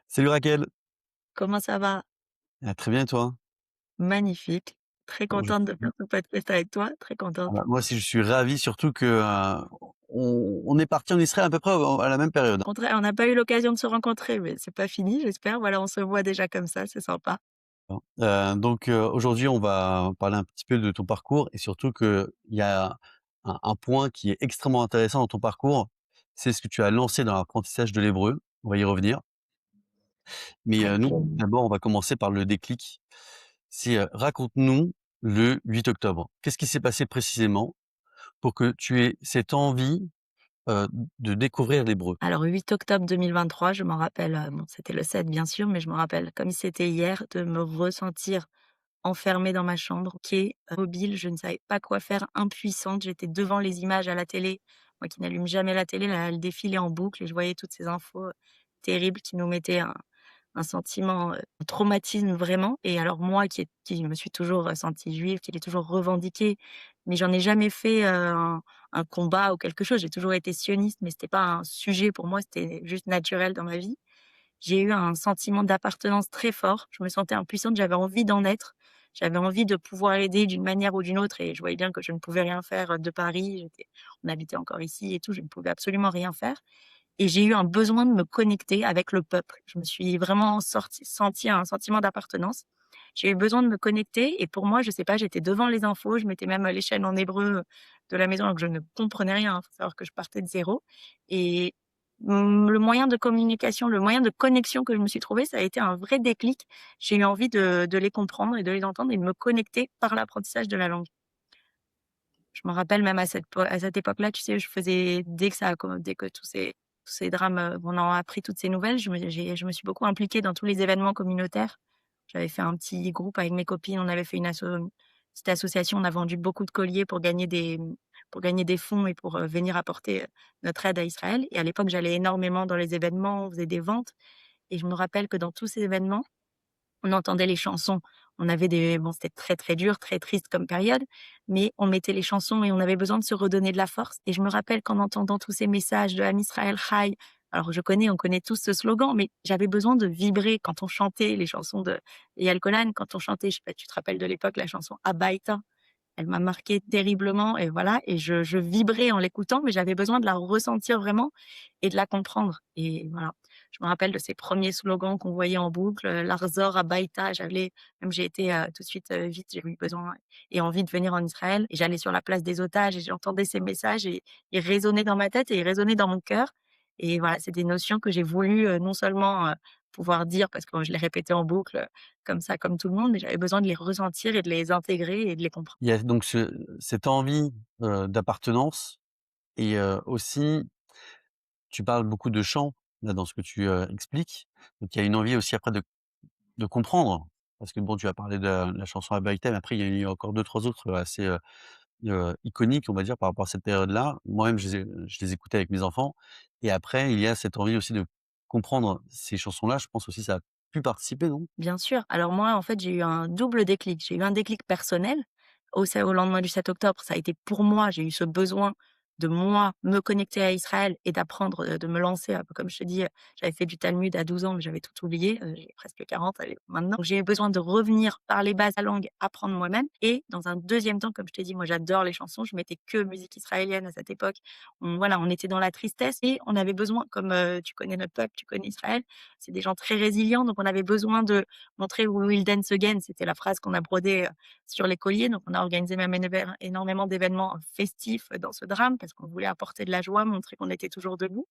Salut Raquel. Comment ça va? Ah, très bien et toi? Magnifique. Très Bon, je contente de suis faire ce podcast avec toi, très ah contente. bah, moi aussi je suis ravi surtout que, on est partis en Israël à peu près à la même période, Au contraire, on n'a pas eu l'occasion de se rencontrer, mais c'est pas fini, j'espère. Voilà, on se voit déjà comme ça, c'est sympa. hein. Donc aujourd'hui on va parler un petit peu de ton parcours et surtout qu'il y a un point qui est extrêmement intéressant dans ton parcours, c'est ce que tu as lancé dans l'apprentissage de l'hébreu. On va y revenir. Mais Avec nous, plaisir. d'abord, on va commencer par le déclic. C'est, raconte-nous le 8 octobre. Qu'est-ce qui s'est passé précisément pour que tu aies cette envie Heu, de découvrir l'hébreu. Alors 8 octobre 2023, je m'en rappelle, bon, c'était le 7 bien sûr, mais je me rappelle comme si c'était hier de me ressentir enfermée dans ma chambre, mobile, je ne savais pas quoi faire, impuissante. J'étais devant les images à la télé, moi qui n'allume jamais la télé, là, elle défilait en boucle et je voyais toutes ces infos, terribles qui nous mettaient un sentiment, un traumatisme vraiment. Et alors moi qui me suis toujours, sentie juive, qui l'ai toujours revendiqué, mais j'en ai jamais fait, un combat ou quelque chose. J'ai toujours été sioniste, mais c'était pas un sujet pour moi, c'était juste naturel dans ma vie. J'ai eu un sentiment d'appartenance très fort. Je me sentais impuissante, j'avais envie d'en être. J'avais envie de pouvoir aider d'une manière ou d'une autre et je voyais bien que je ne pouvais rien faire, de Paris. On habitait encore ici et tout, je ne pouvais absolument rien faire et j'ai eu un besoin de me connecter avec le peuple. Je me suis vraiment senti un sentiment d'appartenance. J'ai eu besoin de me connecter et pour moi, je sais pas, j'étais devant les infos, je mettais même les chaînes en hébreu de la maison alors que je ne comprenais rien. Il faut savoir que je partais de zéro et le moyen de communication, le moyen de connexion que je me suis trouvé, ça a été un vrai déclic. J'ai eu envie de les comprendre et de les entendre et de me connecter par l'apprentissage de la langue. Je me rappelle même à cette époque-là, tu sais, je faisais dès que tous ces drames, on a appris toutes ces nouvelles, je me suis beaucoup impliquée dans tous les événements communautaires. J'avais fait un petit groupe avec mes copines, on avait fait une petite association, on a vendu beaucoup de colliers pour gagner des fonds et pour, venir apporter, notre aide à Israël et à l'époque, j'allais énormément dans les événements, on faisait des ventes et je me rappelle que dans tous ces événements, on entendait les chansons. On avait c'était très, très dur, très triste comme période, mais on mettait les chansons et on avait besoin de se redonner de la force et je me rappelle qu'en entendant tous ces messages de Am Israël Chai, alors on connaît tous ce slogan, mais j'avais besoin de vibrer quand on chantait les chansons de Eyal Golan, quand on chantait, je sais pas, tu te rappelles de l'époque, la chanson Habaïta? Elle m'a marquée terriblement et voilà et je vibrais en l'écoutant, mais j'avais besoin de la ressentir vraiment et de la comprendre et voilà. Je me rappelle de ces premiers slogans qu'on voyait en boucle, Lahzor Habayita. J'ai été, tout de suite, vite, j'ai eu besoin et envie de venir en Israël et j'allais sur la place des otages et j'entendais ces messages et ils résonnaient dans ma tête et ils résonnaient dans mon cœur et voilà, c'est des notions que j'ai voulu, non seulement, pouvoir dire parce que je les répétais en boucle, comme ça, comme tout le monde, mais j'avais besoin de les ressentir et de les intégrer et de les comprendre. Il y a donc cette envie, d'appartenance et aussi tu parles beaucoup de chant, là, dans ce que tu, expliques. Donc il y a une envie aussi après de comprendre. Parce que bon, tu as parlé de la chanson Abaïté, mais après il y a eu encore 2-3 autres, assez, iconiques, on va dire, par rapport à cette période-là. Moi-même, je les écoutais avec mes enfants et après il y a cette envie aussi de comprendre ces chansons-là. Je pense aussi ça a pu participer, non? Bien sûr. Alors moi, en fait, j'ai eu un double déclic. J'ai eu un déclic personnel au lendemain du 7 octobre. Ça a été pour moi, j'ai eu ce besoin de moi me connecter à Israël et d'apprendre, de me lancer un peu comme je te dis, j'avais fait du Talmud à 12 ans, mais j'avais tout oublié, j'ai presque 40 allez, maintenant. Donc j'ai eu besoin de revenir par les bases de la langue, apprendre moi-même et dans un deuxième temps, comme je t'ai dit, moi j'adore les chansons, je mettais que musique israélienne à cette époque. On était dans la tristesse et on avait besoin comme, tu connais notre peuple, tu connais Israël, c'est des gens très résilients, donc on avait besoin de montrer «We will dance again», c'était la phrase qu'on a brodée, sur les colliers, donc on a organisé même énormément d'événements festifs dans ce drame parce qu'on voulait apporter de la joie, montrer qu'on était toujours debout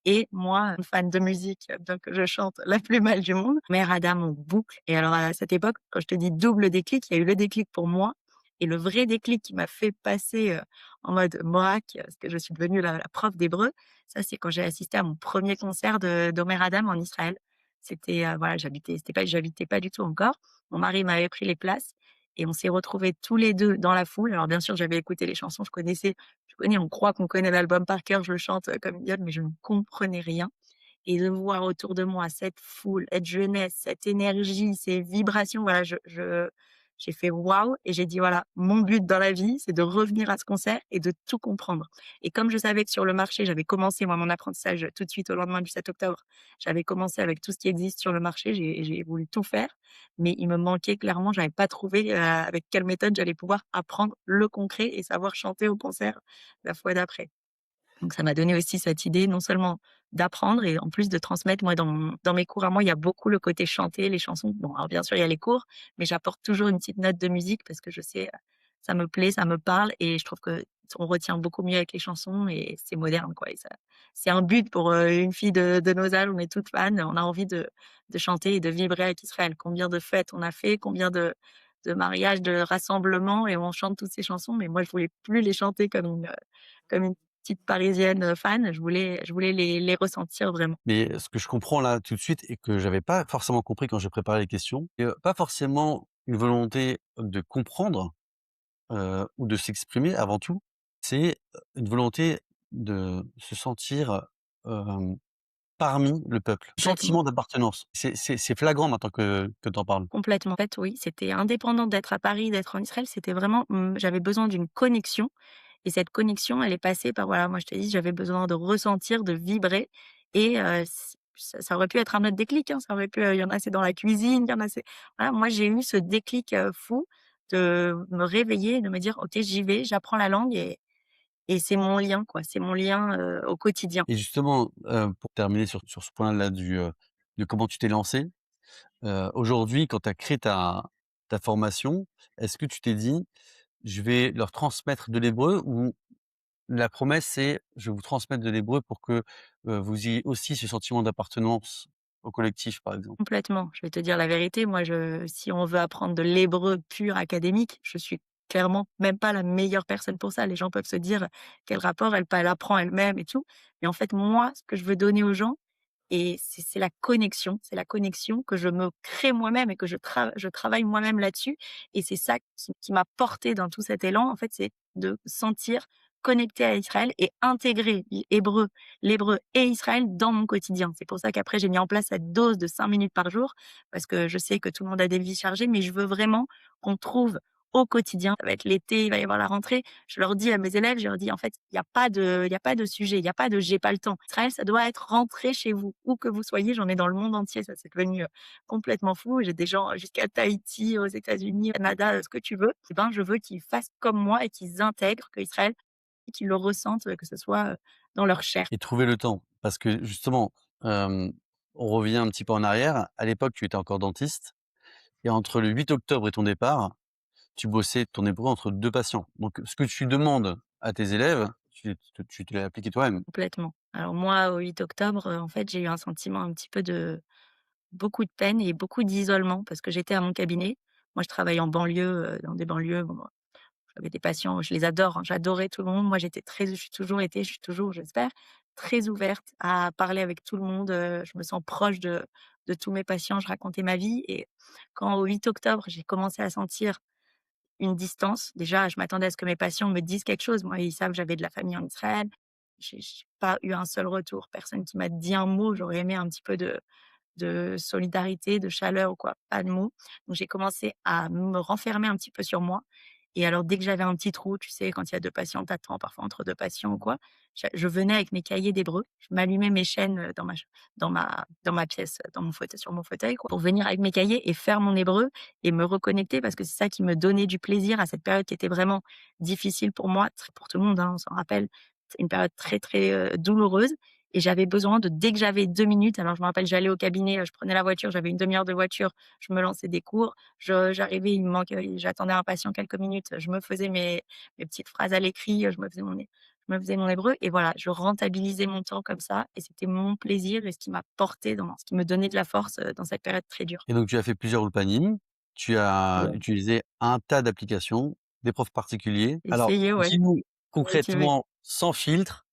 et moi, une fan de musique, bien que je chante la plus mal du monde, Mère Adam en boucle et alors à cette époque, quand je te dis double déclic, il y a eu le déclic pour moi et le vrai déclic qui m'a fait passer, en mode Morak, parce que je suis devenue la prof d'hébreu, ça c'est quand j'ai assisté à mon premier concert d'Omer Adam en Israël. C'était, voilà, j'habitais pas du tout encore. Mon mari m'avait pris les places et on s'est retrouvés tous les 2 dans la foule. Alors bien sûr, j'avais écouté les chansons, je connais, on croit qu'on connaît l'album par cœur, je le chante, comme une idiote, mais je ne comprenais rien et de voir autour de moi cette foule, cette jeunesse, cette énergie, ces vibrations, voilà, J'ai fait: «Waouh!» et j'ai dit: «Voilà, mon but dans la vie, c'est de revenir à ce concert et de tout comprendre». Et comme je savais que sur le marché, j'avais commencé moi mon apprentissage tout de suite au lendemain du 7 octobre. J'avais commencé avec tout ce qui existe sur le marché, j'ai voulu tout faire, mais il me manquait clairement, j'avais pas trouvé, avec quelle méthode j'allais pouvoir apprendre le concret et savoir chanter au concert la fois d'après. Donc ça m'a donné aussi cette idée non seulement d'apprendre et en plus de transmettre. Moi dans mes cours à moi, il y a beaucoup le côté chanter, les chansons. Bon, alors bien sûr, il y a les cours, mais j'apporte toujours une petite note de musique parce que je sais, ça me plaît, ça me parle et je trouve que on retient beaucoup mieux avec les chansons et c'est moderne quoi et ça c'est un but pour, une fille de nos âges. On est toutes fans, on a envie de chanter et de vibrer avec Israël. Combien de fêtes on a fait, combien de mariages, de rassemblements et on chante toutes ces chansons, mais moi je voulais plus les chanter comme une petite parisienne, fan, je voulais les ressentir vraiment. Mais ce que je comprends là tout de suite et que j'avais pas forcément compris quand j'ai préparé les questions, pas forcément une volonté de comprendre, ou de s'exprimer avant tout, c'est, une volonté de se sentir, hem, parmi le peuple. Complètement, Sentiment d'appartenance. C'est flagrant maintenant que tu en parles. complètement. En fait, oui, c'était indépendant d'être à Paris, d'être en Israël, c'était vraiment, j'avais besoin d'une connexion et cette connexion, elle est passée par voilà, moi je te dis, j'avais besoin de ressentir, de vibrer et ça aurait pu être un autre déclic, hein, ça aurait pu, il y en a c'est dans la cuisine, il y en a c'est voilà, moi j'ai eu ce déclic, fou de me réveiller et de me dire: «OK, j'y vais, j'apprends la langue et c'est mon lien quoi, c'est mon lien, au quotidien». Et justement, pour terminer sur ce point-là de comment tu t'es lancé, aujourd'hui quand tu as créé ta formation, est-ce que tu t'es dit: «Je vais leur transmettre de l'hébreu» ou la promesse c'est: «Je vais vous transmettre de l'hébreu pour que, vous ayez aussi ce sentiment d'appartenance au collectif», par exemple? Complètement. Je vais te dire la vérité, moi si on veut apprendre de l'hébreu pur académique, je suis clairement même pas la meilleure personne pour ça. Les gens peuvent se dire: «Quel rapport? Elle apprend elle-même et tout». Mais en fait, moi, ce que je veux donner aux gens et c'est la connexion que je me crée moi-même et que je travaille moi-même là-dessus et c'est ça qui m'a portée dans tout cet élan, en fait, c'est de sentir connectée à Israël et intégrer l'hébreu et Israël dans mon quotidien. C'est pour ça qu'après j'ai mis en place cette dose de 5 minutes par jour parce que je sais que tout le monde a des vies chargées, mais je veux vraiment qu'on trouve au quotidien. Ça va être l'été, il va y avoir la rentrée. Je leur dis à mes élèves, je leur dis: «En fait, il y a pas de sujet, il y a pas de j'ai pas le temps. Israël, ça doit être rentré chez vous, où que vous soyez». J'en ai dans le monde entier, ça c'est devenu, complètement fou. J'ai des gens jusqu'à Tahiti, aux États-Unis, Canada, ce que tu veux. Et ben, je veux qu'ils fassent comme moi et qu'ils intègrent qu'Israël qu'ils le ressentent, que ce soit, dans leur chair. Et trouver le temps, parce que justement, hem, on revient un petit peu en arrière. À l'époque, tu étais encore dentiste et entre le 8 octobre et ton départ, tu bossais ton hébreu entre 2 patients. Donc ce que tu demandes à tes élèves, tu te l'as appliqué toi-même. Complètement. Alors moi, au 8 octobre, en fait, j'ai eu un sentiment un petit peu de beaucoup de peine et beaucoup d'isolement parce que j'étais à mon cabinet. Moi, je travaille en banlieue, dans des banlieues, bon, j'avais des patients, je les adore, hein, j'adorais tout le monde. Moi, je suis toujours été, je suis toujours, j'espère, très ouverte à parler avec tout le monde, je me sens proche de tous mes patients, je racontais ma vie et quand au 8 octobre, j'ai commencé à sentir une distance. Déjà, je m'attendais à ce que mes patients me disent quelque chose. Moi, ils savent que j'avais de la famille en Israël. J'ai pas eu un seul retour, personne qui m'a dit un mot. J'aurais aimé un petit peu de solidarité, de chaleur ou quoi, pas de mots. Donc j'ai commencé à me renfermer un petit peu sur moi et alors dès que j'avais un petit trou, tu sais, quand il y a 2 patients, tu parfois entre 2 patients ou quoi, je venais avec mes cahiers d'hébreu, je m'allumais mes chaînes, dans ma pièce, dans mon fauteuil sur mon fauteuil quoi, pour venir avec mes cahiers et faire mon hébreu et me reconnecter parce que c'est ça qui me donnait du plaisir à cette période qui était vraiment difficile pour moi, pour tout le monde, hein, on s'en rappelle. C'est une période très, très, douloureuse et j'avais besoin de dès que j'avais 2 minutes, alors je me rappelle, j'allais au cabinet, je prenais la voiture, j'avais une demi-heure de voiture, je me lançais des cours, j'arrivais, il me manquait j'attendais un patient quelques minutes, je me faisais mes petites phrases à l'écrit, je me faisais mon hébreu et voilà, je rentabilisais mon temps comme ça et c'était mon plaisir et ce qui m'a porté dans ce qui me donnait de la force, dans cette période très dure. Et donc tu as fait plusieurs ulpanim, tu as Ouais. utilisé un tas d'applications, des profs particuliers. Alors, Essayer, ouais, dis-nous motiver. concrètement, sans filtre,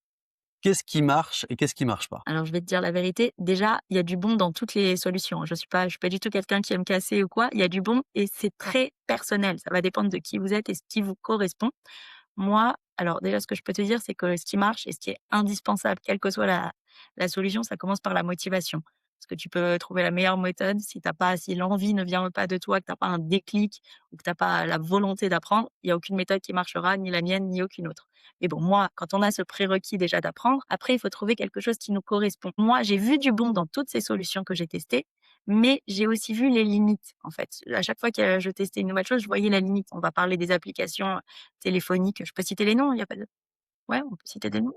qu'est-ce qui marche et qu'est-ce qui marche pas? Alors je vais te dire la vérité, déjà, il y a du bon dans toutes les solutions. Je suis pas du tout quelqu'un qui aime casser ou quoi, il y a du bon et c'est très personnel. Ça va dépendre de qui vous êtes et ce qui vous correspond. Moi, alors déjà, ce que je peux te dire, c'est que ce qui marche et ce qui est indispensable, quelle que soit la solution, ça commence par la motivation. Parce que tu peux trouver la meilleure méthode si l'envie ne vient pas de toi, que tu as pas un déclic ou que tu as pas la volonté d'apprendre, il y a aucune méthode qui marchera, ni la mienne, ni aucune autre. Mais bon, moi, quand on a ce prérequis déjà d'apprendre, après, il faut trouver quelque chose qui nous correspond. Moi, j'ai vu du bon dans toutes ces solutions que j'ai testées, mais j'ai aussi vu les limites, en fait. À chaque fois que je testais une nouvelle chose, je voyais la limite. On va parler des applications téléphoniques. Je peux citer les noms? Il y a pas de ouais, on peut citer des noms?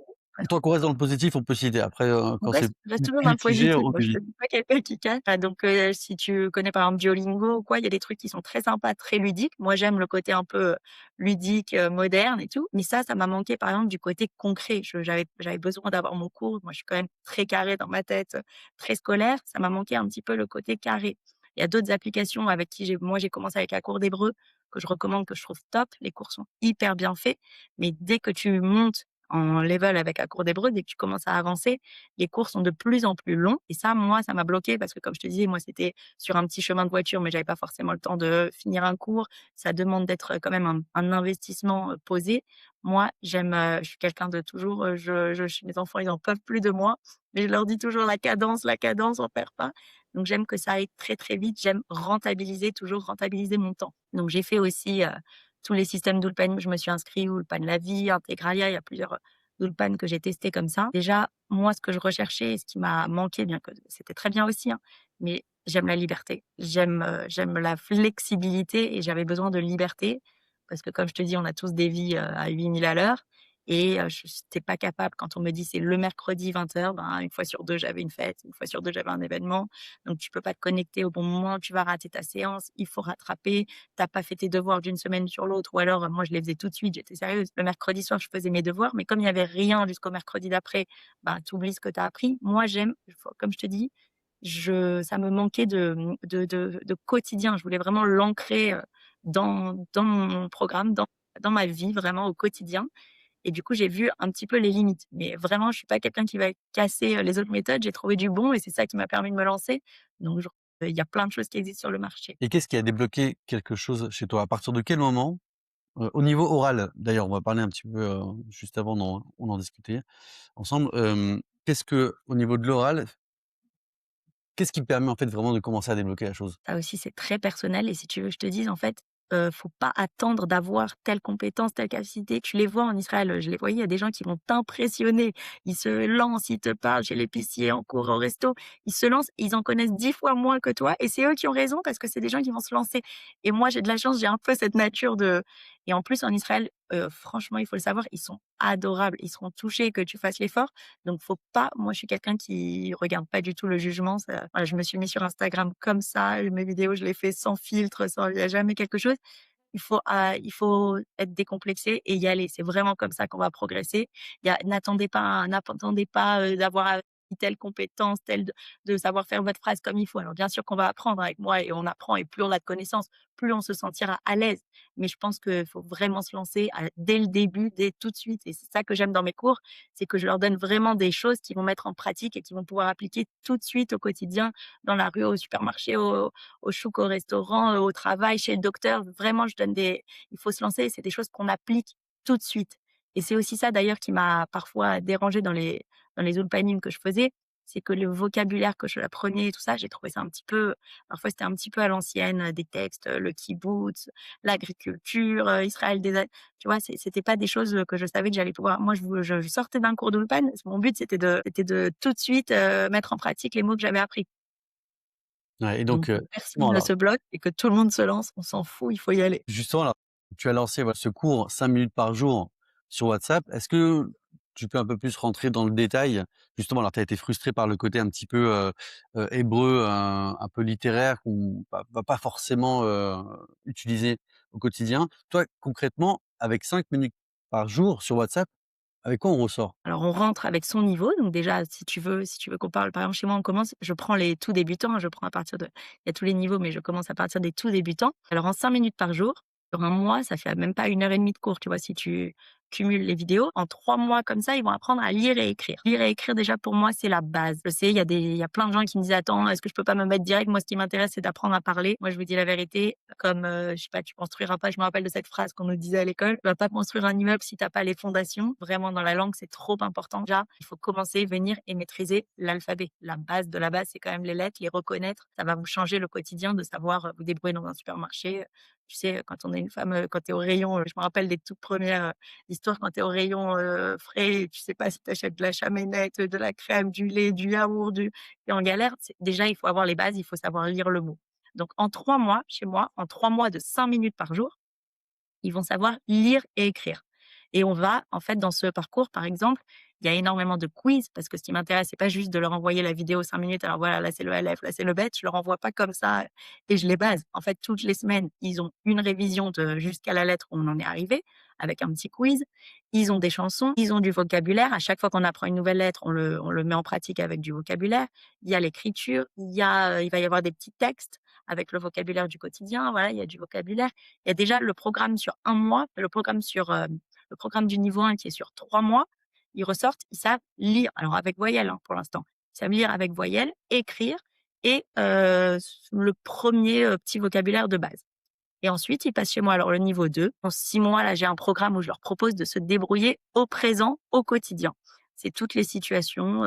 Tant qu'on reste dans le positif, on peut citer. Après, On quand c'est reste toujours dans le mitigé, positif. on Moi, je évite. suis pas quelqu'un qui cache. Donc, si tu connais par exemple Duolingo ou quoi, il y a des trucs qui sont très sympas, très ludiques. Moi, j'aime le côté un peu, ludique, moderne et tout. Mais ça m'a manqué par exemple du côté concret. J'avais besoin d'avoir mon cours. Moi, je suis quand même très carrée dans ma tête, très scolaire. Ça m'a manqué un petit peu le côté carré. Il y a d'autres applications avec qui j'ai commencé avec la cour d'hébreu que je recommande, que je trouve top. Les cours sont hyper bien faits. Mais dès que tu montes en level avec la cour d'hébreu, dès que tu commences à avancer, les cours sont de plus en plus longs et ça, moi, ça m'a bloqué parce que comme je te disais, moi, c'était sur un petit chemin de voiture, mais j'avais pas forcément le temps de finir un cours. Ça demande d'être quand même un investissement, posé. Moi, je suis quelqu'un de toujours, mes enfants, ils en peuvent plus de moi, mais je leur dis toujours: la cadence, on perd pas». Donc j'aime que ça aille très, très vite. J'aime rentabiliser, toujours rentabiliser mon temps. Donc j'ai fait aussi, tous les systèmes d'Ulpan. Je me suis inscrite Ulpan La Vie, Integralia, il y a plusieurs, Ulpan que j'ai testé comme ça. Déjà, moi, ce que je recherchais et ce qui m'a manqué, bien que c'était très bien aussi, hein, mais j'aime la liberté. J'aime la flexibilité et j'avais besoin de liberté parce que comme je te dis, on a tous des vies, à 8 000 à l'heure et je n'étais pas capable quand on me dit: «C'est le mercredi 20 h», ben, une fois sur 2 j'avais une fête, une fois sur 2 j'avais un événement, donc tu peux pas te connecter au bon moment, tu vas rater ta séance, il faut rattraper, t'as pas fait tes devoirs d'une semaine sur l'autre ou alors, moi je les faisais tout de suite, j'étais sérieuse. Le mercredi soir, je faisais mes devoirs, mais comme il y avait rien jusqu'au mercredi d'après, ben, tu oublies ce que tu as appris. Moi, j'aime, comme je te dis, ça me manquait de quotidien. Je voulais vraiment l'ancrer, dans mon programme, dans ma vie, vraiment au quotidien et du coup, j'ai vu un petit peu les limites. Mais vraiment, je suis pas quelqu'un qui va casser, les autres méthodes. J'ai trouvé du bon et c'est ça qui m'a permis de me lancer. Donc il y a plein de choses qui existent sur le marché. Et qu'est-ce qui a débloqué quelque chose chez toi? À partir de quel moment, au niveau oral d'ailleurs, on va parler un petit peu, juste avant on en discutait ensemble, qu'est-ce que au niveau de l'oral, qu'est-ce qui te permet en fait vraiment de commencer à débloquer la chose? Ça aussi, c'est très personnel et si tu veux que je te dise, en fait, faut pas attendre d'avoir telle compétence, telle capacité. Tu les vois en Israël, je les voyais, il y a des gens qui vont t'impressionner. Ils se lancent, ils te parlent chez l'épicier, en cours, au resto. Ils se lancent, ils en connaissent 10 fois moins que toi et c'est eux qui ont raison parce que c'est des gens qui vont se lancer et moi, j'ai de la chance, j'ai un peu cette nature de et en plus en Israël, franchement, il faut le savoir, ils sont adorables. Ils seront touchés que tu fasses l'effort donc faut pas moi je suis quelqu'un qui regarde pas du tout le jugement, ça voilà, je me suis mis sur Instagram comme ça, mes vidéos, je les fais sans filtre, sans il y a jamais quelque chose. Il faut être décomplexé et y aller. C'est vraiment comme ça qu'on va progresser. Il y a n'attendez pas, d'avoir acquis telle compétence, telle de savoir faire votre phrase comme il faut. Alors bien sûr qu'on va apprendre avec moi et on apprend et plus on a de connaissances, plus on se sentira à l'aise. Mais je pense qu'il faut vraiment se lancer dès le début, dès tout de suite et c'est ça que j'aime dans mes cours, c'est que je leur donne vraiment des choses qu'ils vont mettre en pratique et qu'ils vont pouvoir appliquer tout de suite au quotidien, dans la rue, au supermarché, au chouk, au restaurant, au travail, chez le docteur. Vraiment, je donne des il faut se lancer, c'est des choses qu'on applique tout de suite et c'est aussi ça d'ailleurs qui m'a parfois dérangée dans les ulpanim que je faisais, c'est que le vocabulaire que je apprenais et tout ça, j'ai trouvé ça un petit peu parfois c'était un petit peu à l'ancienne, des textes, le kibboutz, l'agriculture, Israël des a tu vois? C'était pas des choses, que je savais que j'allais pouvoir moi je sortais d'un cours d'ulpan, mon but c'était de tout de suite, mettre en pratique les mots que j'avais appris. Ouais et Donc donc, personne justement ne alors se bloque et que tout le monde se lance, on s'en fout, il faut y aller. justement alors, tu as lancé ce cours 5 minutes par jour sur WhatsApp. Est-ce que tu peux un peu plus rentrer dans le détail? Justement, alors tu as été frustré par le côté un petit peu, hébreu, un peu littéraire qu'on va pas forcément, utiliser au quotidien. Toi, concrètement, avec 5 minutes par jour sur WhatsApp, avec quoi on ressort? Alors on rentre avec son niveau, donc déjà si tu veux qu'on parle par exemple chez moi on commence je prends les tout débutants, hein, je prends à partir de il y a tous les niveaux, mais je commence à partir des tout débutants. Alors en 5 minutes par jour, sur un mois, ça fait même pas 1 heure et demie de cours, tu vois? Si tu cumule les vidéos. En 3 mois comme ça, ils vont apprendre à lire et écrire. Lire et écrire déjà pour moi, c'est la base. Je sais, il y a plein de gens qui me disent: «Attends, est-ce que je peux pas me mettre direct? Moi, ce qui m'intéresse, c'est d'apprendre à parler». Moi, je vous dis la vérité, comme, je sais pas, tu construiras pas, je me rappelle de cette phrase qu'on nous disait à l'école: «Tu vas pas construire un immeuble si tu as pas les fondations». Vraiment dans la langue, c'est trop important. Déjà, il faut commencer, venir et maîtriser l'alphabet. La base de la base, c'est quand même les lettres, les reconnaître. Ça va vous changer le quotidien de savoir, vous débrouiller dans un supermarché. Tu sais, quand on est une femme, quand tu es au rayon, je me rappelle des toutes premières, histoires quand tu es au rayon, frais et tu sais pas si tu achètes de la chaménette, de la crème, du lait, du yaourt, tu es en galère. C'est déjà, il faut avoir les bases, il faut savoir lire le mot. Donc en 3 mois, chez moi, en 3 mois de 5 minutes par jour, ils vont savoir lire et écrire. Et on va, en fait, dans ce parcours, par exemple, il y a énormément de quiz parce que ce qui m'intéresse, c'est pas juste de leur envoyer la vidéo 5 minutes. Alors voilà, là c'est le LF, là c'est le bête. Je leur envoie pas comme ça et je les base. En fait, toutes les semaines, ils ont une révision de jusqu'à la lettre où on en est arrivé avec un petit quiz. Ils ont des chansons, ils ont du vocabulaire. À chaque fois qu'on apprend une nouvelle lettre, on le met en pratique avec du vocabulaire. Il y a l'écriture, il va y avoir des petits textes avec le vocabulaire du quotidien. Voilà, il y a du vocabulaire. Il y a déjà le programme sur un mois, le programme du niveau 1 qui est sur 3 mois. Ils ressortent, ils savent lire, alors avec voyelle, hein, pour l'instant. Ils savent lire avec voyelle, écrire et le premier petit vocabulaire de base. Et ensuite, ils passent chez moi. Alors le niveau 2, en 6 mois, là, j'ai un programme où je leur propose de se débrouiller au présent, au quotidien. C'est toutes les situations,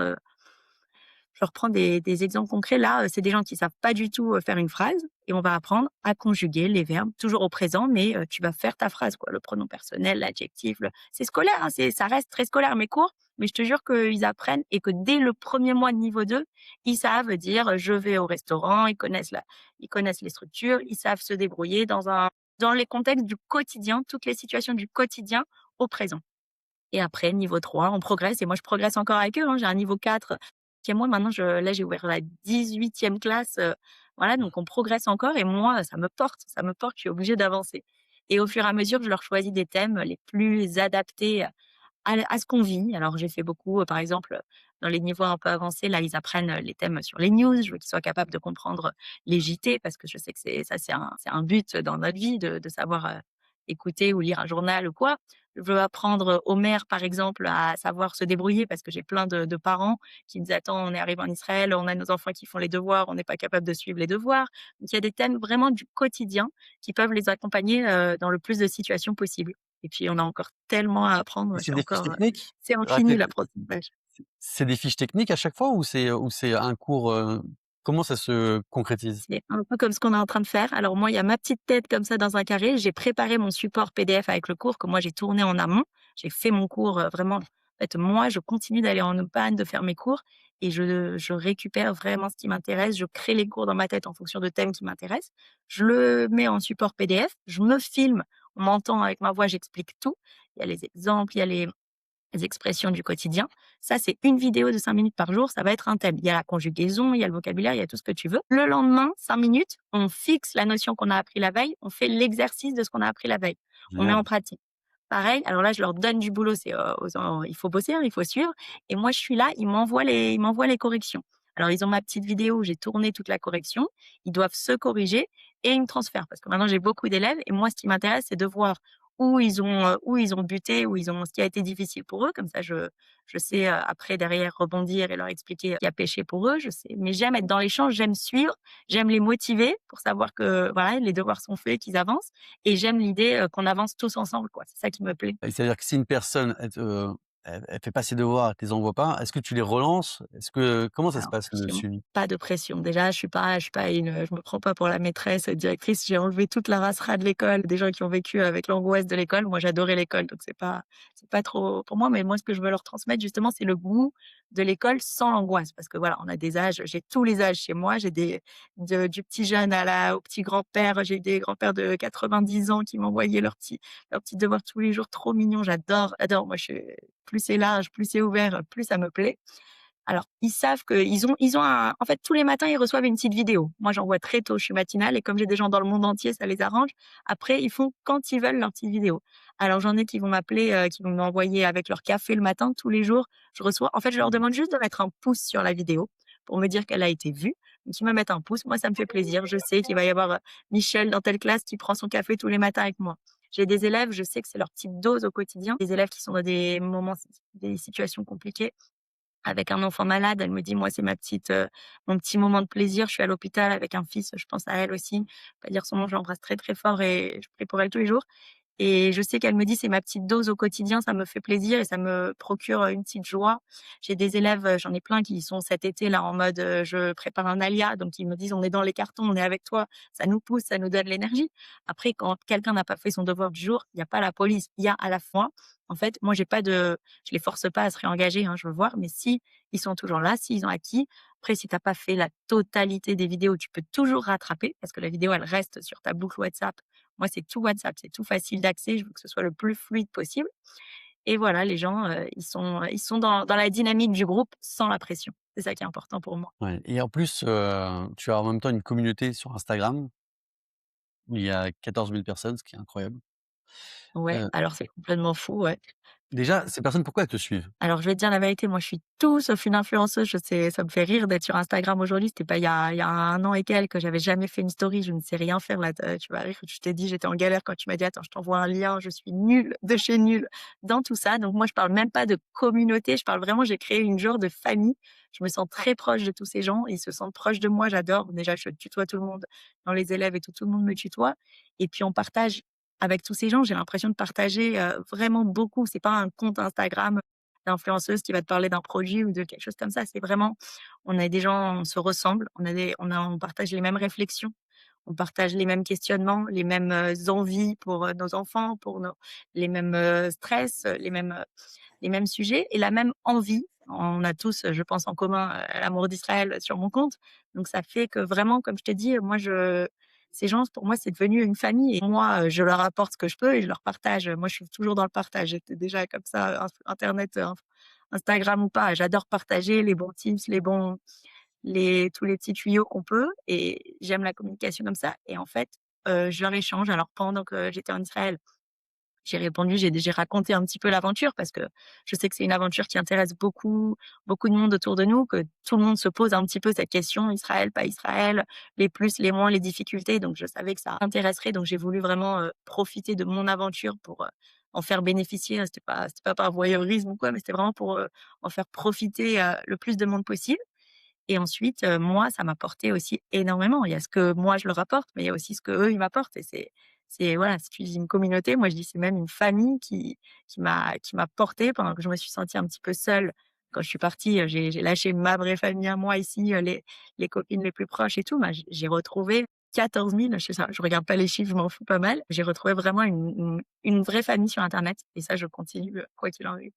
je leur prends des exemples concrets. Là, c'est des gens qui savent pas du tout, faire une phrase et on va apprendre à conjuguer les verbes, toujours au présent, mais tu vas faire ta phrase, quoi. Le pronom personnel, l'adjectif, c'est scolaire, hein, ça reste très scolaire mes cours, mais je te jure qu'ils apprennent et que dès le premier mois de niveau 2, ils savent dire: «Je vais au restaurant», ils connaissent les structures, ils savent se débrouiller dans les contextes du quotidien, toutes les situations du quotidien au présent. Et après niveau 3, on progresse et moi je progresse encore avec eux, hein. J'ai un niveau 4 qui est moi maintenant là j'ai ouvert la 18e classe, voilà, donc on progresse encore et moi ça me porte, je suis obligée d'avancer. Et au fur et à mesure, je leur choisis des thèmes les plus adaptés à ce qu'on vit. Alors j'ai fait beaucoup, par exemple, dans les niveaux un peu avancés, là, ils apprennent, les thèmes sur les news. Je veux qu'ils soient capables de comprendre les JT parce que je sais que c'est un but dans notre vie de savoir, écouter ou lire un journal ou quoi. Je veux apprendre aux mères, par exemple, à savoir se débrouiller parce que j'ai plein de parents qui me disent: «Attends, on est arrivé en Israël, on a nos enfants qui font les devoirs, on n'est pas capable de suivre les devoirs». Donc il y a des thèmes vraiment du quotidien qui peuvent les accompagner, dans le plus de situations possibles. Et puis on a encore tellement à apprendre, Et c'est j'ai des fiches encore, techniques? c'est infini l'apprentissage. C'est des fiches techniques à chaque fois ou c'est un cours, comment ça se concrétise? C'est un peu comme ce qu'on est en train de faire. Alors moi, il y a ma petite tête comme ça dans un carré. J'ai préparé mon support PDF avec le cours que moi j'ai tourné en amont. J'ai fait mon cours, vraiment. En fait, moi, je continue d'aller en Open, de faire mes cours et je récupère vraiment ce qui m'intéresse. Je crée les cours dans ma tête en fonction de thèmes qui m'intéressent. Je le mets en support PDF. Je me filme. On m'entend avec ma voix, j'explique tout. Il y a les exemples, il y a les expressions du quotidien. Ça, c'est une vidéo de 5 minutes par jour, ça va être un thème. Il y a la conjugaison, il y a le vocabulaire, il y a tout ce que tu veux. Le lendemain, 5 minutes, on fixe la notion qu'on a appris la veille, on fait l'exercice de ce qu'on a appris la veille. On met en Génial. pratique. Pareil, alors là, je leur donne du boulot, il faut bosser, hein, il faut suivre et moi, je suis là, ils m'envoient les corrections. Alors, ils ont ma petite vidéo où j'ai tourné toute la correction, ils doivent se corriger et ils me transfèrent parce que maintenant, j'ai beaucoup d'élèves et moi, ce qui m'intéresse, c'est de voir où ils ont buté, ce qui a été difficile pour eux. Comme ça, je sais, après derrière rebondir et leur expliquer, ce qui a pêché pour eux, je sais. Mais j'aime être dans l'échange, j'aime suivre, j'aime les motiver pour savoir que, voilà, les devoirs sont faits, qu'ils avancent et j'aime l'idée, qu'on avance tous ensemble, quoi. C'est ça qui me plaît. Et c'est-à-dire que si une personne, elle fait pas ses devoirs, elle te les envoie pas, est-ce que tu les relances? Comment ça se Alors, passe le j'ai suivi? pas de pression. Déjà, je suis pas je me prends pas pour la maîtresse, directrice. J'ai enlevé toute la racera de l'école, des gens qui ont vécu avec l'angoisse de l'école. Moi, j'adorais l'école, donc c'est pas trop pour moi. Mais moi, ce que je veux leur transmettre, justement, c'est le goût de l'école sans l'angoisse. Parce que voilà, on a des âges, j'ai tous les âges chez moi. J'ai du petit jeune au petit grand-père. J'ai eu des grands-pères de 90 ans qui m'envoyaient leurs petits devoirs tous les jours, trop mignons. J'adore. Moi, plus c'est large, plus c'est ouvert, plus ça me plaît. Alors, ils savent qu'ils ont en fait, tous les matins, ils reçoivent une petite vidéo. Moi, j'envoie très tôt, je suis matinale et comme j'ai des gens dans le monde entier, ça les arrange. Après, ils font quand ils veulent leur petite vidéo. Alors, j'en ai qui vont m'appeler, qui vont m'envoyer avec leur café le matin, tous les jours. En fait, je leur demande juste de mettre un pouce sur la vidéo pour me dire qu'elle a été vue. Donc, ils me mettent un pouce. Moi, ça me fait plaisir. Je sais qu'il va y avoir, Michel dans telle classe qui prend son café tous les matins avec moi. J'ai des élèves, je sais que c'est leur petite dose au quotidien. Des élèves qui sont dans des moments, des situations compliquées avec un enfant malade. Elle me dit: «Moi, c'est mon petit moment de plaisir. Je suis à l'hôpital avec un fils, je pense à elle aussi». Pas dire son nom, je l'embrasse très, très fort et je prie pour elle tous les jours. Et je sais qu'elle me dit: «C'est ma petite dose au quotidien, ça me fait plaisir et ça me procure, une petite joie». J'ai des élèves, j'en ai plein qui sont cet été là en mode, je prépare un alia, donc ils me disent: «On est dans les cartons, on est avec toi». Ça nous pousse, ça nous donne l'énergie. Après quand quelqu'un n'a pas fait son devoir du jour, il y a pas la police, il y a à la fois en fait, moi je les force pas à se réengager, hein, je veux voir, mais si ils sont toujours là, s'ils ont acquis, après si tu as pas fait la totalité des vidéos, tu peux toujours rattraper parce que la vidéo elle reste sur ta boucle WhatsApp. Moi, c'est tout WhatsApp, c'est tout facile d'accès, je veux que ce soit le plus fluide possible et voilà, les gens, ils sont dans la dynamique du groupe sans la pression. C'est ça qui est important pour moi. Ouais et en plus, tu as en même temps une communauté sur Instagram où il y a 14 000 personnes, ce qui est incroyable. Ouais, Heu, alors c'est complètement fou, ouais. Déjà, ces personnes, pourquoi elles te suivent? Alors, je vais te dire la vérité, moi, je suis tout sauf une influenceuse. Je sais, ça me fait rire d'être sur Instagram aujourd'hui. C'était pas il y a 1 an et quelques, que j'avais jamais fait une story. Je ne sais rien faire là. Tu vas rire. Je t'ai dit, j'étais en galère quand tu m'as dit: «Attends, je t'envoie un lien». Je suis nulle de chez nulle dans tout ça. Donc moi, je parle même pas de communauté. Je parle vraiment, j'ai créé une genre de famille. Je me sens très proche de tous ces gens. Ils se sentent proches de moi. J'adore. Déjà, je tutoie tout le monde dans les élèves et tout le monde me tutoie. Et puis, on partage avec tous ces gens. J'ai l'impression de partager, vraiment beaucoup. C'est pas un compte Instagram d'influenceuse qui va te parler d'un produit ou de quelque chose comme ça. C'est vraiment, on est des gens, on se ressemble, on partage les mêmes réflexions, on partage les mêmes questionnements, les mêmes, envies pour, nos enfants, les mêmes, stress, les mêmes sujets et la même envie. On a tous, je pense, en commun, l'amour d'Israël sur mon compte. Donc ça fait que vraiment, comme je t'ai dit, ces gens, pour moi, c'est devenu une famille et moi, je leur apporte ce que je peux et je leur partage. Moi, je suis toujours dans le partage. J'étais déjà comme ça, internet, Instagram ou pas. J'adore partager les bons tips, tous les petits tuyaux qu'on peut et j'aime la communication comme ça et en fait, je leur échange. Alors pendant que j'étais en Israël, j'ai répondu, j'ai raconté un petit peu l'aventure parce que je sais que c'est une aventure qui intéresse beaucoup de monde autour de nous, que tout le monde se pose un petit peu cette question, Israël, pas Israël, les plus, les moins, les difficultés. Donc je savais que ça intéresserait, donc j'ai voulu vraiment, profiter de mon aventure pour, en faire bénéficier, hein. C'était pas par voyeurisme ou quoi, mais c'était vraiment pour, en faire profiter, le plus de monde possible. Et ensuite, moi, ça m'apportait aussi énormément. Il y a ce que moi je leur apporte, mais il y a aussi ce qu'eux, ils m'apportent et c'est voilà, si tu dis une communauté, moi je dis c'est même une famille qui m'a portée pendant que je me suis sentie un petit peu seule. Quand je suis partie, j'ai lâché ma vraie famille à moi ici, les copines les plus proches et tout, bah, j'ai retrouvé 14 000, je sais ça, je regarde pas les chiffres, je m'en fous pas mal. J'ai retrouvé vraiment une vraie famille sur internet et ça je continue, quoi qu'il en arrive.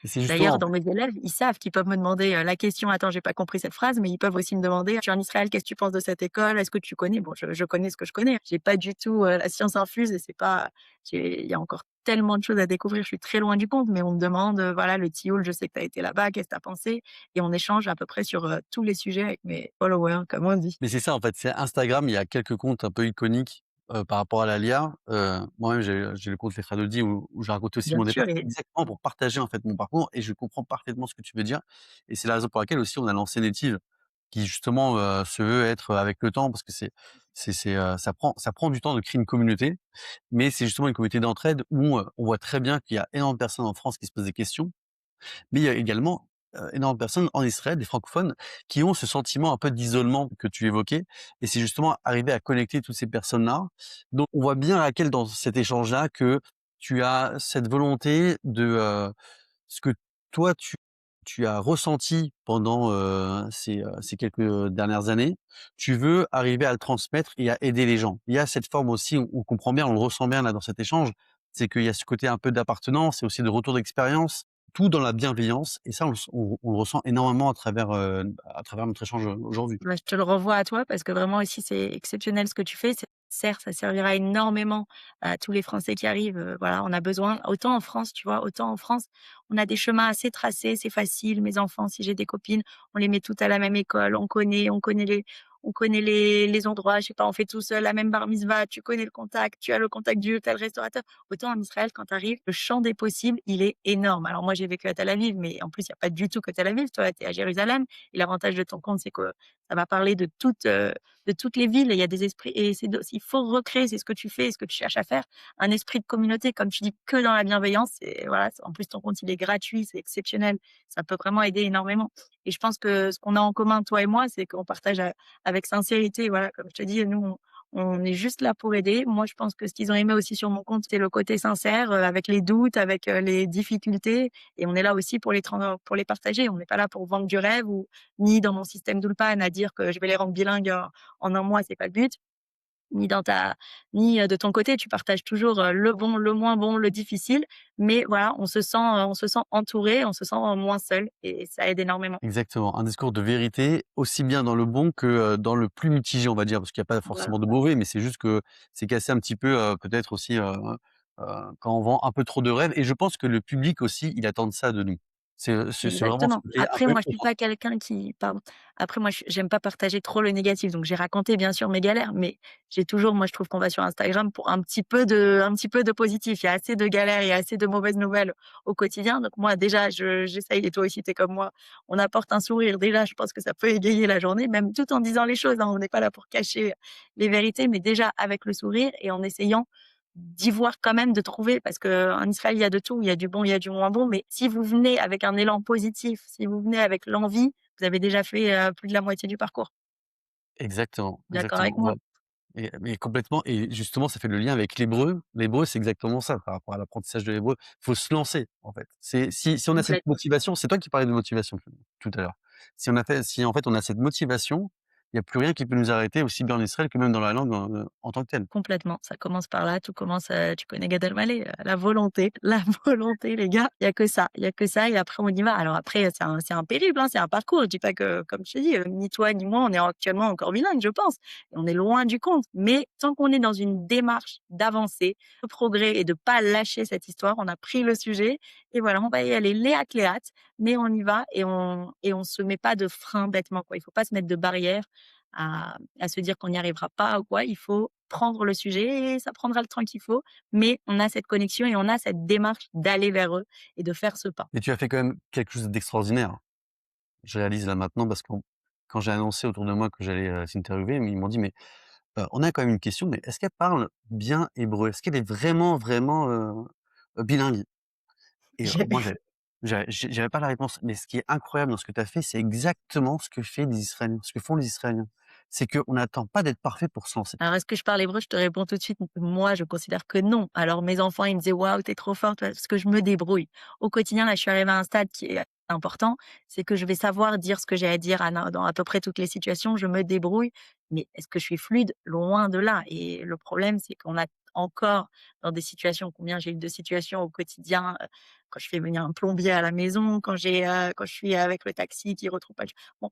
Et c'est D'ailleurs, justement dans mes élèves, ils savent qu'ils peuvent me demander, la question: «Attends, j'ai pas compris cette phrase», mais ils peuvent aussi me demander: «Tu es en Israël, qu'est-ce que tu penses de cette école? Est-ce que tu connais?» Bon, je connais ce que je connais. J'ai pas du tout, la science infuse et c'est pas il y a encore tellement de choses à découvrir, je suis très loin du compte, mais on me demande, voilà, le tioul, je sais que tu as été là-bas, qu'est-ce que tu as pensé? Et on échange à peu près sur, tous les sujets avec mes followers, comme on dit. mais c'est ça en fait, c'est Instagram, il y a quelques comptes un peu iconiques, par rapport à la l'IA. Moi-même j'ai le compte Les Fradodis où je raconte aussi Bien mon départ, sûr et exactement pour partager en fait mon parcours et je comprends parfaitement ce que tu veux dire et c'est la raison pour laquelle aussi on a lancé Native qui justement, se veut être, avec le temps parce que ça prend du temps de créer une communauté, mais c'est justement une communauté d'entraide où, on voit très bien qu'il y a énormément de personnes en France qui se posent des questions. Mais il y a également, énormément de personnes en Israël, des francophones, qui ont ce sentiment un peu d'isolement que tu évoquais et c'est justement arriver à connecter toutes ces personnes-là. Donc on voit bien, Raquel, dans cet échange-là, que tu as cette volonté de, ce que toi tu as ressenti pendant, ces quelques dernières années, tu veux arriver à le transmettre et à aider les gens. Il y a cette forme aussi, on comprend bien, on le ressent bien là dans cet échange, c'est qu'il y a ce côté un peu d'appartenance et aussi de retour d'expérience, tout dans la bienveillance et ça on le ressent énormément à travers notre échange, aujourd'hui. bah, je te le renvoie à toi parce que vraiment ici, c'est exceptionnel ce que tu fais. Certes, ça servira énormément à tous les Français qui arrivent. Voilà, on a besoin, autant en France, tu vois, autant en France, on a des chemins assez tracés, c'est facile. Mes enfants, si j'ai des copines, on les met toutes à la même école, on connaît les endroits. Je sais pas, on fait tous la même bar mitzvah, tu connais le contact, tu as le contact du tel restaurateur. Autant en Israël, quand tu arrives, le champ des possibles, il est énorme. Alors moi, j'ai vécu à Tel Aviv, mais en plus, il y a pas du tout que Tel Aviv. Toi, tu es à Jérusalem et l'avantage de ton compte, c'est que ça va parler de toutes les villes et il y a des esprits et il faut recréer, c'est ce que tu fais, ce que tu cherches à faire, un esprit de communauté, comme tu dis, que dans la bienveillance et voilà, en plus ton compte il est gratuit, c'est exceptionnel. Ça peut vraiment aider énormément et je pense que ce qu'on a en commun, toi et moi, c'est qu'on partage, avec sincérité, voilà, comme je te dis, nous, on est juste là pour aider. Moi, je pense que ce qu'ils ont aimé aussi sur mon compte, c'est le côté sincère, avec les doutes, avec, les difficultés et on est là aussi pour les partager. On n'est pas là pour vendre du rêve ou ni dans mon système d'Ulpan à dire que je vais les rendre bilingues en 1 mois, c'est pas le but. Ni dans ta ni, de ton côté, tu partages toujours, le bon, le moins bon, le difficile, mais voilà, on se sent entouré, on se sent moins seul et ça aide énormément. Exactement, un discours de vérité, aussi bien dans le bon que, dans le plus mitigé, on va dire, parce qu'il y a pas Voilà, forcément de mauvais, mais c'est juste que c'est cassé un petit peu, peut-être aussi, quand on vend un peu trop de rêves et je pense que le public aussi, il attend ça de nous. C'est vraiment ce exactement. côté un Après peu moi, je suis pas quelqu'un qui pardon. Après moi, j'aime pas partager trop le négatif, donc j'ai raconté bien sûr mes galères, mais j'ai toujours moi je trouve qu'on va sur Instagram pour un petit peu de positif. Il y a assez de galères, il y a assez de mauvaises nouvelles au quotidien, donc moi déjà j'essaye et toi aussi tu es comme moi, on apporte un sourire. Déjà, je pense que ça peut égayer la journée, même tout en disant les choses, hein. On n'est pas là pour cacher les vérités, mais déjà avec le sourire et en essayant d'y voir quand même, de trouver parce qu'en Israël, il y a de tout, il y a du bon, il y a du moins bon, mais si vous venez avec un élan positif, si vous venez avec l'envie, vous avez déjà fait, plus de la moitié du parcours. exactement, D'accord exactement, avec moi? voilà. Et mais complètement et justement, ça fait le lien avec l'hébreu. L'hébreu, c'est exactement ça par rapport à l'apprentissage de l'hébreu. Faut se lancer, en fait. C'est si on a cette Complètement. motivation, c'est toi qui parlais de motivation tout à l'heure. Si en fait on a cette motivation, il y a plus rien qui peut nous arrêter, aussi bien en Israël que même dans la langue en tant que telle. Complètement, ça commence par là, tout commence, tu connais Gad Elmaleh, la volonté, la volonté les gars, il y a que ça, il y a que ça et après on y va. Alors après, c'est un périple, hein, c'est un parcours. Je dis pas que comme je te dis, ni toi ni moi, on est actuellement encore bilingues, je pense et on est loin du compte. Mais tant qu'on est dans une démarche d'avancer, de progrès et de pas lâcher cette histoire, on a pris le sujet et voilà, on va y aller léa cléat, mais on y va et on se met pas de frein bêtement, quoi. Il faut pas se mettre de barrières à se dire qu'on n'y arrivera pas ou quoi. Il faut prendre le sujet et ça prendra le temps qu'il faut, mais on a cette connexion et on a cette démarche d'aller vers eux et de faire ce pas. Mais tu as fait quand même quelque chose d'extraordinaire. Je réalise là maintenant parce que quand j'ai annoncé autour de moi que j'allais, t'interviewer, ils m'ont dit: «Mais, on a quand même une question, mais est-ce qu'elle parle bien hébreu? Est-ce qu'elle est vraiment, vraiment, bilingue?» Et moi, j'avais pas la réponse. Mais ce qui est incroyable dans ce que tu as fait, c'est exactement ce que fait les Israéliens, ce que font les Israéliens. C'est qu'on n'attend pas d'être parfait pour se lancer. Alors, est-ce que je parle hébreu? Je te réponds tout de suite, moi, je considère que non. Alors, mes enfants, ils me disaient: «Waouh, tu trop forte», parce que je me débrouille. Au quotidien, là, je suis arrivée à un stade qui est important, c'est que je vais savoir dire ce que j'ai à dire dans à peu près toutes les situations, je me débrouille. Mais est-ce que je suis fluide? Loin de là et le problème, c'est qu'on a encore dans des situations combien j'ai eu de situations au quotidien, quand je fais venir un plombier à la maison, quand je suis avec le taxi qui retrouve pas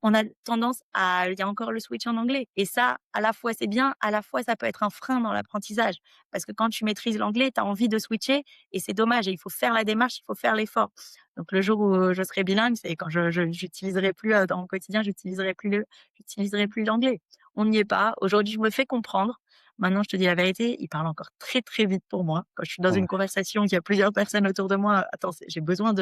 on a tendance à il y a encore le switch en anglais et ça, à la fois, c'est bien, à la fois, ça peut être un frein dans l'apprentissage. Parce que quand tu maîtrises l'anglais, tu as envie de switcher et c'est dommage et il faut faire la démarche, il faut faire l'effort. Donc le jour où je serai bilingue, c'est quand je j'utiliserai plus, dans mon quotidien, j'utiliserai plus l'anglais. On n'y est pas. Aujourd'hui, je me fais comprendre. Maintenant, je te dis la vérité, il parle encore très, très vite pour moi. Quand je suis dans Ouais. une conversation, qu'il y a plusieurs personnes autour de moi, attends, j'ai besoin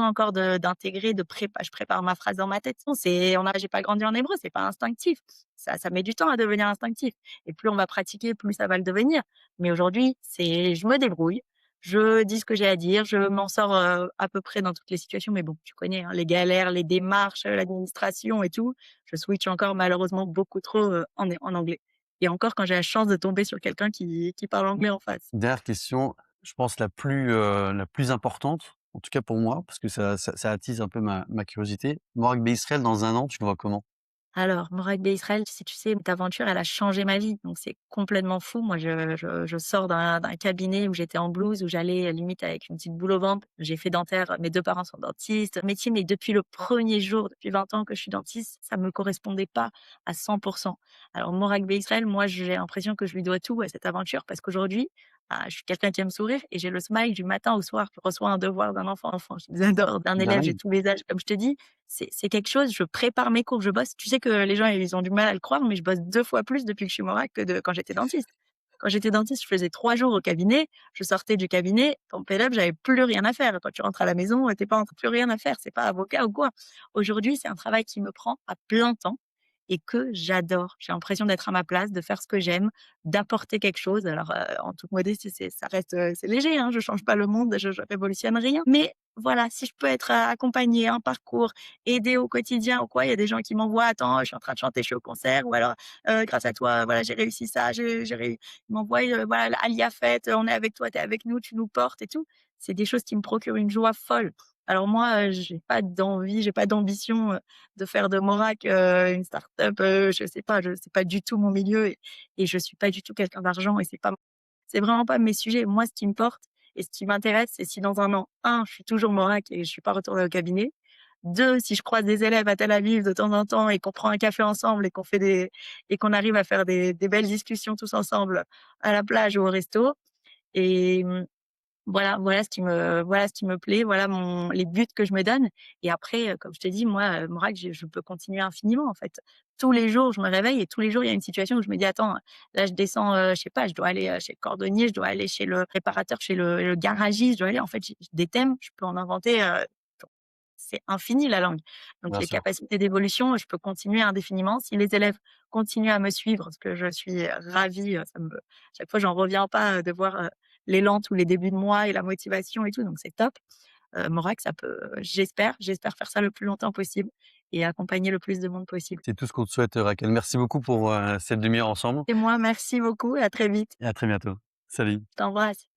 encore d'intégrer, je prépare ma phrase dans ma tête. Non, j'ai pas grandi en hébreu, c'est pas instinctif. Ça met du temps à devenir instinctif. Et plus on va pratiquer, plus ça va le devenir. Mais aujourd'hui, je me débrouille. Je dis ce que j'ai à dire, je m'en sors, à peu près dans toutes les situations. Mais bon, tu connais, hein, les galères, les démarches, l'administration et tout. Je switch encore malheureusement beaucoup trop, en anglais. Et encore quand j'ai la chance de tomber sur quelqu'un qui parle anglais en face. Dernière question, je pense la plus importante, en tout cas pour moi, parce que ça attise un peu ma curiosité. Morag Israël dans 1 an, tu le vois comment? Alors, Morag Bey Israël, si tu sais, cette aventure, elle a changé ma vie. Donc, c'est complètement fou. Moi, je sors d'un cabinet où j'étais en blouse, où j'allais limite avec une petite boule au ventre. J'ai fait dentaire. Mes 2 parents sont dentistes. Métier, mais depuis le premier jour, depuis 20 ans que je suis dentiste, ça me correspondait pas à 100%. Alors, Morag Bey Israël, moi, j'ai l'impression que je lui dois tout à cette aventure parce qu'aujourd'hui, je suis quelqu'un qui aime sourire et j'ai le smile du matin au soir. Je reçois un devoir d'un enfant, je les adore, d'un élève, j'ai Dingue, tous les âges. Comme je te dis, c'est quelque chose, je prépare mes cours, je bosse. Tu sais que les gens, ils ont du mal à le croire, mais je bosse 2 fois plus depuis que je suis Morag que de quand j'étais dentiste. Quand j'étais dentiste, je faisais 3 jours au cabinet, je sortais du cabinet, ton pay-up, j'avais plus rien à faire. Quand tu rentres à la maison, tu pas plus rien à faire, c'est pas avocat ou quoi. Aujourd'hui, c'est un travail qui me prend à plein temps et que j'adore. J'ai l'impression d'être à ma place, de faire ce que j'aime, d'apporter quelque chose. Alors, en toute modestie, ça reste, c'est léger, hein, je change pas le monde, je révolutionne rien. Mais voilà, si je peux être, accompagnée, un parcours, aider au quotidien ou quoi, il y a des gens qui m'envoient: «Attends, je suis en train de chanter, je suis au concert» ou alors, «Grâce à toi, voilà, j'ai réussi ça, j'ai réu» ils m'envoient, voilà: «Alia fête, on est avec toi, tu es avec nous, tu nous portes» et tout. C'est des choses qui me procurent une joie folle. Alors moi, j'ai pas d'envie, j'ai pas d'ambition, de faire de Morac, une start-up, je sais pas, c'est pas du tout mon milieu et je suis pas du tout quelqu'un d'argent et c'est vraiment pas mes sujets. Moi, ce qui me porte et ce qui m'intéresse, c'est si dans un an, un, je suis toujours Morac et je suis pas retournée au cabinet. 2, si je croise des élèves à Tel Aviv de temps en temps et qu'on prend un café ensemble et qu'on arrive à faire des belles discussions tous ensemble à la plage ou au resto et voilà ce qui me plaît, voilà les buts que je me donne et après, comme je te dis, moi, Morac, je peux continuer infiniment, en fait. Tous les jours, je me réveille et tous les jours, il y a une situation où je me dis: «Attends, là, je descends, je sais pas, je dois aller, chez le cordonnier, je dois aller chez le réparateur, chez le garagiste, je dois aller» en fait, j'ai des thèmes, je peux en inventer, c'est infini la langue. Donc Bien les sûr. capacités d'évolution, je peux continuer indéfiniment. Si les élèves continuent à me suivre, parce que je suis ravie, ça me chaque fois j'en reviens pas, de voir, l'élan tous les débuts de mois et la motivation et tout, donc c'est top. Morac, ça peut j'espère faire ça le plus longtemps possible et accompagner le plus de monde possible. C'est tout ce qu'on te souhaite, Raquel. Merci beaucoup pour, cette demi-heure ensemble Et moi, merci beaucoup et à très vite. et à très bientôt. Salut. Je t'embrasse.